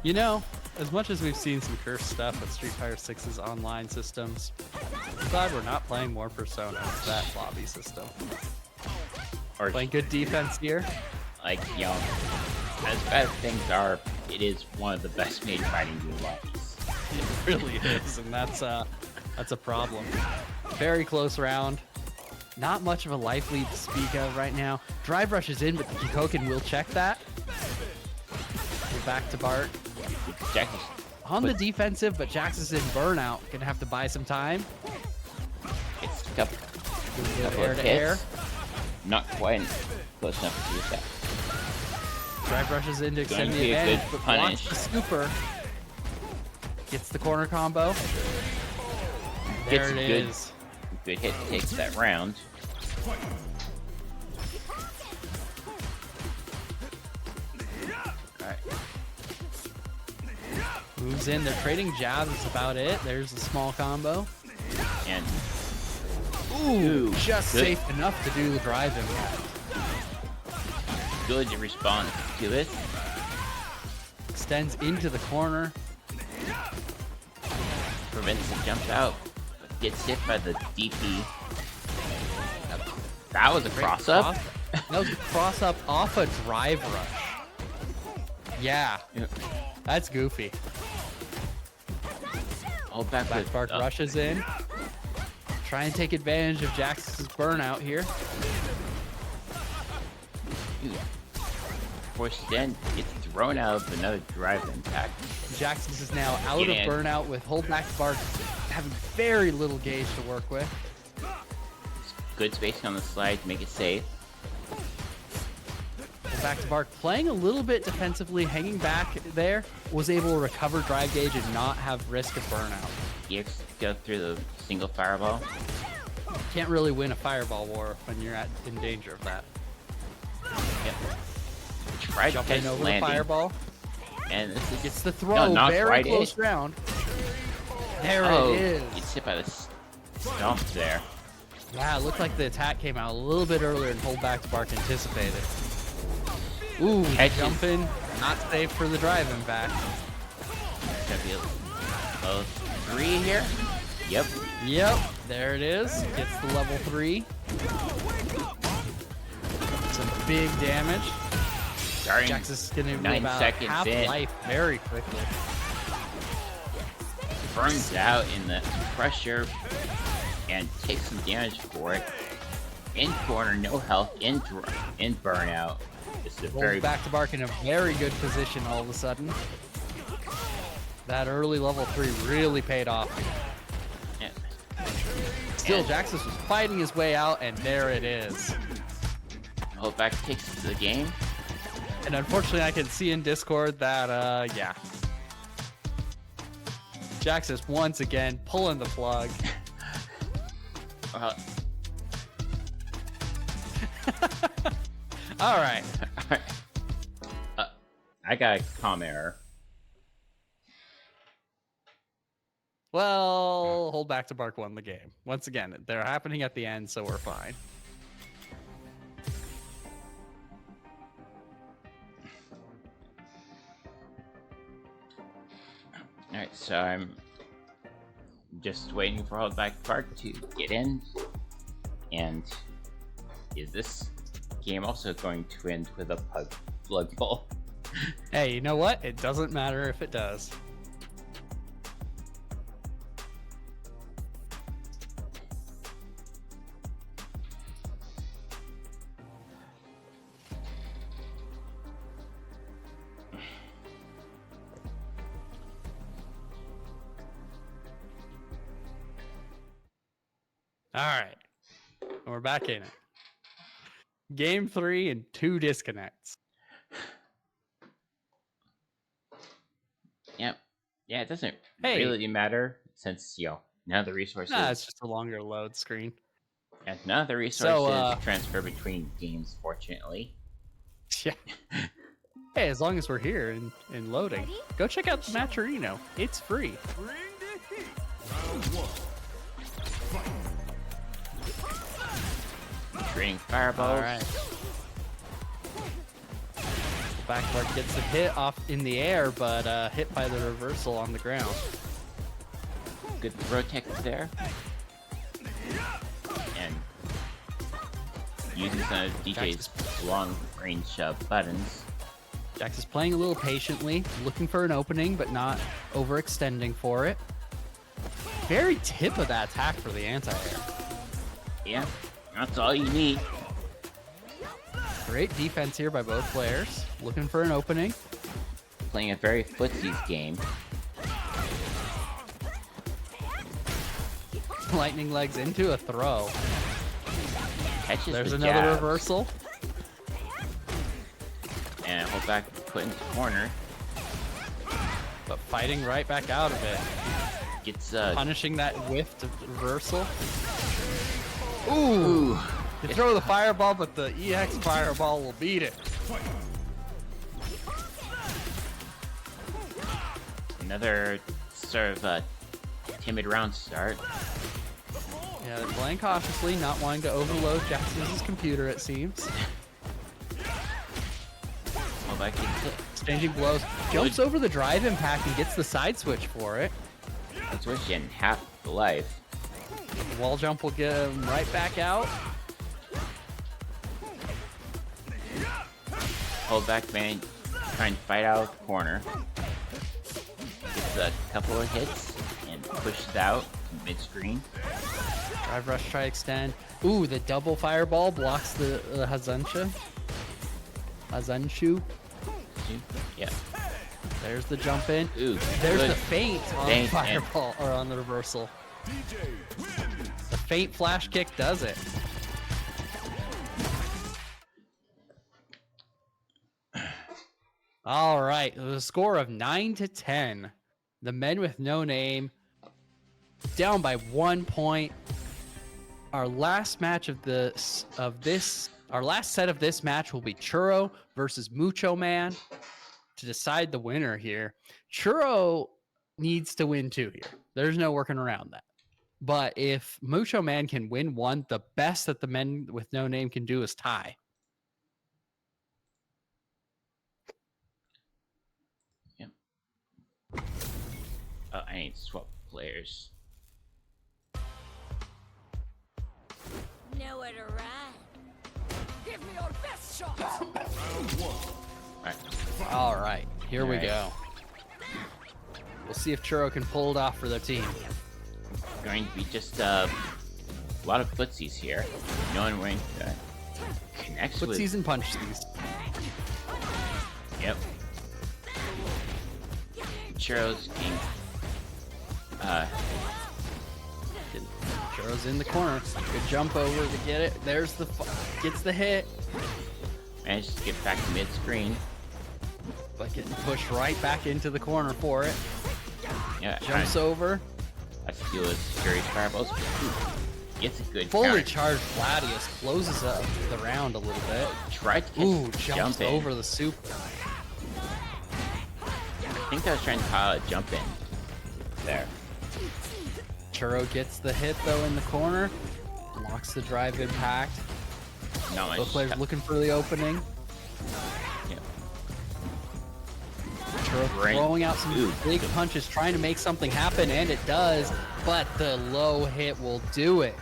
You know, as much as we've seen some cursed stuff with Street Fighter 6's online systems, I'm glad we're not playing more Persona with that lobby system. Or Playing good defense here. like, you know, as bad as things are, it is one of the best made fighting game lobbies. It really is, and that's a problem. Very close round. Not much of a life lead to speak of right now. Drive rushes in, but the Kikoken will check that. We're back to Bart. Jax On the defensive, but Jax is in burnout. Gonna have to buy some time. gets a couple Air of to hits. air. Not quite close enough to use that. Drive rushes in to extend Going to the be a advantage, good but punish. blocks the super. Gets the corner combo. There Gets it a good- is. Good hit takes that round. Alright. Moves in. They're trading jabs. That's about it. There's a small combo. And Ooh, just good. safe enough to do the drive impact. good to respond to it. Extends into the corner. Prevents the jump out. But gets hit by the DP. That was a Great cross up. That was a cross up off a drive rush. Yeah, that's goofy. All back Back with Bart rushes in. Try and take advantage of Jax's burnout here. Forced in, gets thrown out of another drive impact. Jaxus is now out Get of in. burnout with holdback Bart having very little gauge to work with. Good spacing on the slide to make it safe. Back to Bart playing a little bit defensively, hanging back there, was able to recover drive gauge and not have risk of burnout. EX go through the single fireball. Can't really win a fireball war when you're in danger of that. Yep. Tried to Jumping catch over the landing, fireball. and this is Gets the throw, not very quite close it. round. There Oh, it is. gets hit by the stomp there. Yeah, it looked like the attack came out a little bit earlier and holdback Spark anticipated. Ooh, Catches. jumping, not safe for the drive impact. Gonna be a 3 here. Yep. Yep, there it is. Gets the level 3. Some big damage. Starting Jax is gonna be 9 about seconds half in. life very quickly. Burns out in the pressure and takes some damage for it. In corner, no health. In burnout. This is a Rolls very back to Bark in a very good position all of a sudden. That early level 3 really paid off. yeah. Still, And Jaxus was fighting his way out, and there it is. Holdback takes the game. And unfortunately, I can see in Discord that, yeah. Jaxus once again pulling the plug. Well, All right. I got a comm error. Well, hold back to Bark won the game. Once again, they're happening at the end, so we're fine. Alright, so I'm just waiting for Holdback Park to get in. And is this game also going to end with a blood bowl? Hey, you know what? It doesn't matter if it does. All right. And we're back in it. Game 3 and 2 disconnects. Yep. Yeah, it doesn't Hey. really matter since, none of the resources Nah, it's just a longer load screen. and none of the resources So, transfer between games, fortunately. Yeah. Hey, as long as we're here and loading, go check out the Matcherino. It's free. Bring the heat. Round one. Draining fireballs. All right. Backguard gets a hit off in the air, but hit by the reversal on the ground. Good throw tech there. And using some of DJ's long range buttons. Jax is playing a little patiently, looking for an opening, but not overextending for it. Very tip of that attack for the anti-air. Yeah, that's all you need. Great defense here by both players. Looking for an opening. Playing a very footsies game. Lightning legs into a throw. Catches There's the another jabs. reversal. And hold back, put into corner. But fighting right back out of it. Gets Punishing that whiffed reversal. ooh. You throw the fireball, but the EX fireball will beat it. Another sort of timid round start. Yeah, they're playing cautiously, not wanting to overload Jackson's computer, it seems. Hold back, gets hit. Exchanging blows. Jumps over the drive impact and gets the side switch for it. Let's switch in half the life. The wall jump will get him right back out. Hold back, man. Trying to fight out of the corner. Gets a couple of hits and pushes out to mid-screen. Drive rush, try extend. Ooh, the double fireball blocks the Hazunshu. Yeah. There's the jump in. Ooh. There's good. the feint on the Feint and- fireball, or on the reversal. DJ wins. The feint flash kick does it. All right, the score of 9-10. The men with no name down by 1 point. Our last match of our last set of this match will be Churro versus Mucho Man to decide the winner here. Churro needs to win two here. There's no working around that. But if Mucho Man can win one, the best that the men with no name can do is tie. I need to swap players. Nowhere to run. Give me your best shot. Round one. Alright. All right, here we All right. go. We'll see if Churro can pull it off for their team. Going to be just a lot of footsies here. No one going to connect Put with. season punch these. Yep. Churro's king. Churro's in the corner. Good jump over to get it. There's the gets the hit, Managed to get back to mid-screen. but getting pushed right back into the corner for it. Yeah, Jumps over. I feel his Fury fireballs. Ooh, gets a good Fully counter. charged Gladius closes up the round a little bit. Tried to Ooh, get jumps jump in. over the super. I think I was trying to call a jump in. There. Churro gets the hit though in the corner. Blocks the drive impact. Not much. Both players looking for the opening. Yeah. Churro Great. throwing out some Ooh, big good. punches, trying to make something happen, and it does. But the low hit will do it.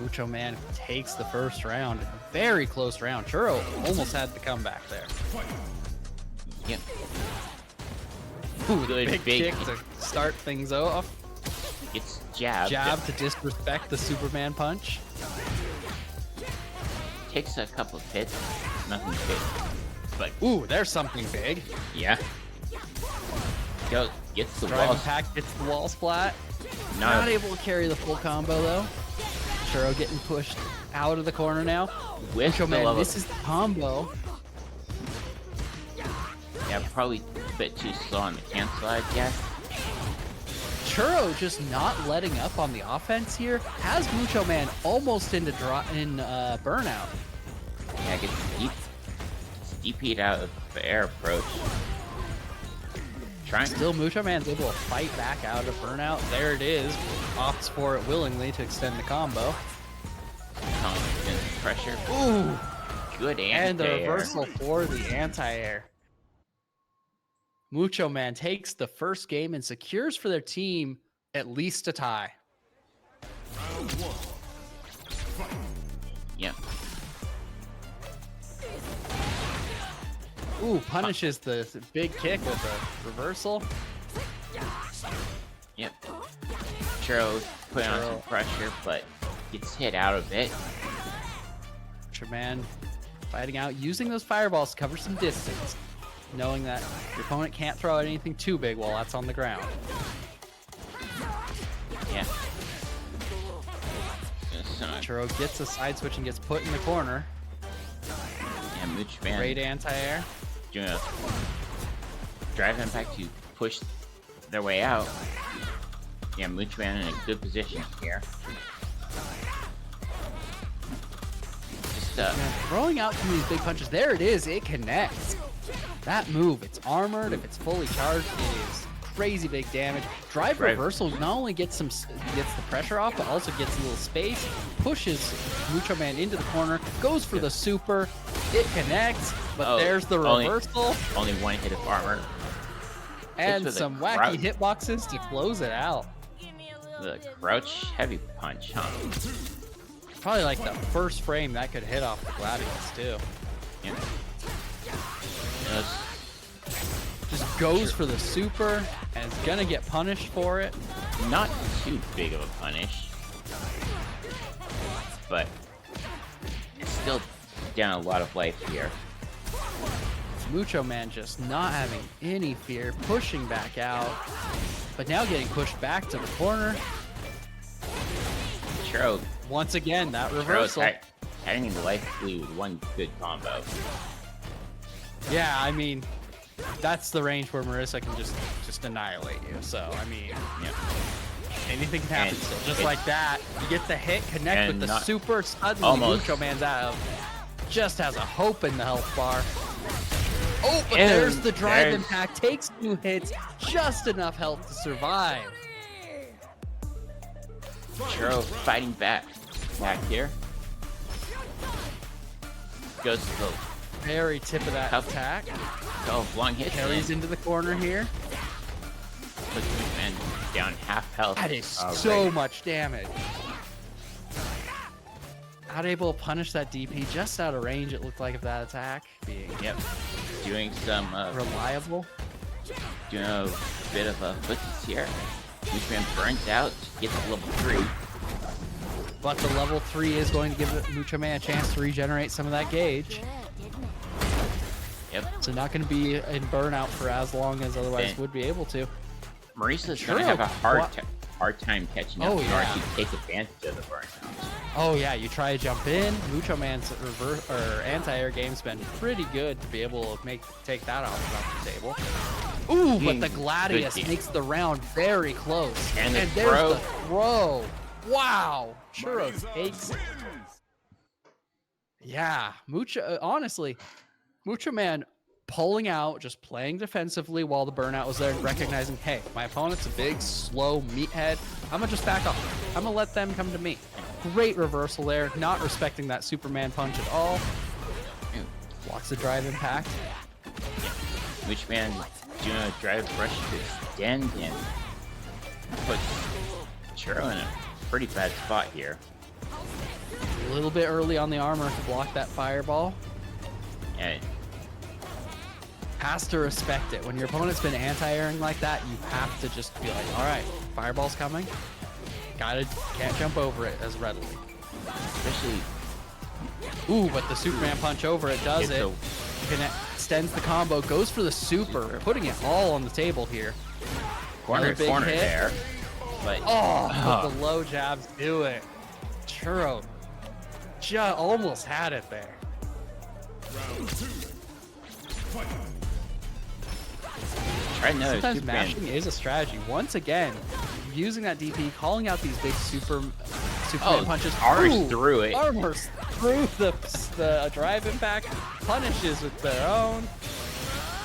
Mucho Man takes the first round. Very close round. Churro almost had the comeback there. Yep. Ooh, Good big big kick to start things off. Gets jabbed. Jab to disrespect the Superman punch. Takes a couple of hits. Nothing big. But Ooh, there's something big. yeah. Gets the Drive wall. impact gets the wall splat. Not Not able to carry the full combo though. Churro getting pushed out of the corner now. with Mucho the Man level. misses the combo. Yeah, probably a bit too slow on the cancel, I guess. Churro just not letting up on the offense here has Mucho Man almost into burnout. Yeah, gets deep. DP'd out of the air approach. Trying. Still, Mucho Man's able to fight back out of burnout. There it is. Opts for it willingly to extend the combo. Pressure. Ooh! Good And the anti-air. reversal for the anti-air. Mucho Man takes the first game and secures for their team at least a tie. Yep. Ooh, punishes the big kick with a reversal. Yep. Churro putting on some pressure, but gets hit out of it. Mucho Man fighting out, using those fireballs to cover some distance, knowing that your opponent can't throw out anything too big while that's on the ground. Yeah. Churro gets a side switch and gets put in the corner. Yeah, Mooch Man Great anti-air. doing a drive impact to push their way out. Yeah, Mooch Man in a good position here. Just Throwing out some of these big punches. There it is. It connects. That move, it's armored. If it's fully charged, it is crazy big damage. Drive reversal not only gets the pressure off, but also gets a little space. Pushes Mucho Man into the corner. Goes for the super. It connects, but there's the reversal. Only one hit of armor. And some wacky hitboxes to close it out. The crouch heavy punch, huh? Probably like the first frame that could hit off the Gladius too. Yeah. Just goes for the super and is gonna get punished for it. Not too big of a punish, but it's still down a lot of life here. Mucho Man just not having any fear, pushing back out, but now getting pushed back to the corner. Churro, Once again, that reversal. having the life bleed with one good combo. Yeah, I mean, that's the range where Marissa can just annihilate you. So, I mean, Yeah. anything can happen And still. Just like that, you get the hit, connect and with the not- super, suddenly almost. Mucho Man's out. Just has a hope in the health bar. Oh, but And there's the drive there's- impact, takes 2 hits, just enough health to survive. Churro fighting back here. Goes to the Very tip of that Tough. attack. long hit. Carries into the corner here. Puts Mooch Man down half health. That is already. so much damage. Not able to punish that DP just out of range, it looked like, of that attack being Yep. Doing some reliable. doing a bit of a footsies here. Mooch Man burns out, gets to level 3. But the level 3 is going to give Mucho Man a chance to regenerate some of that gauge. Yep. So not going to be in burnout for as long as otherwise And- would be able to. Marissa's Churro, gonna have a hard time catching up Oh, in order yeah. to take advantage of the burnout. Oh yeah, you try to jump in. Mucho Man's anti-air game's been pretty good to be able to take that off the table. Ooh, but the Gladius Good makes the round very close. And the there's throw. the throw. Wow, Churro takes it. Yeah, honestly, Mucho Man pulling out, just playing defensively while the burnout was there, and recognizing, hey, my opponent's a big, slow meathead. I'm gonna just back off. I'm gonna let them come to me. Great reversal there, not respecting that Superman punch at all. Blocks the drive impact. Mooch Man doing a drive brush to extend and puts Churro in a pretty bad spot here. A little bit early on the armor to block that fireball. And Has to respect it. When your opponent's been anti-airing like that, you have to just be like, all right, fireball's coming. Can't jump over it as readily. especially Ooh, but the Superman punch over it does It's it. a- Extends the combo, goes for the super, putting it all on the table here. corner big hit. there. But But the low jabs do it. Churro almost had it there. try another Sometimes Superman. mashing is a strategy. Once again, using that DP, calling out these big Superman punches. armors Ooh, through it. Armors through the drive impact, punishes with their own.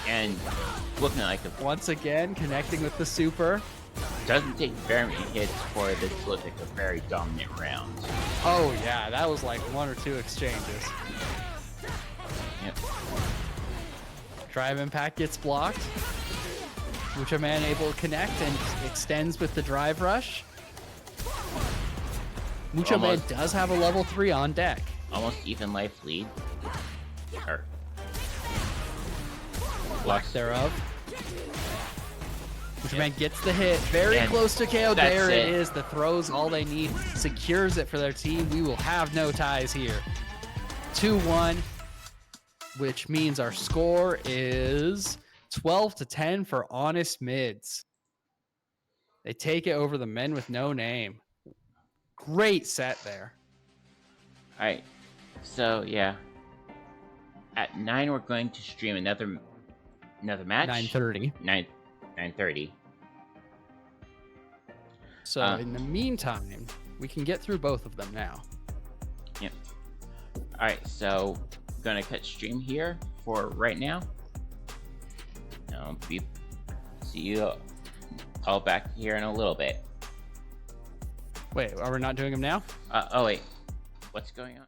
And looking like a Once again, connecting with the super. doesn't take very many hits for this to look like a very dominant round. Oh yeah, that was like 1 or 2 exchanges. Yep. Drive impact gets blocked. Mucho Man able to connect and extends with the drive rush. Mucho Man Almost. does have a level 3 on deck. Almost even life lead. Or Lack thereof. Mucho Man gets the hit. Very And close to KO. that's There it it. is. The throw's all they need. Secures it for their team. We will have no ties here. 2-1, which means our score is 12-10 for Honest Mids. They take it over the men with no name. Great set there. Alright. So yeah. At 9 we're going to stream another match. 9:30. 9:30. So in the meantime, we can get through both of them now. Yep. Alright, so gonna cut stream here for right now. See you all back here in a little bit. Wait, are we not doing them now? Oh wait. What's going on?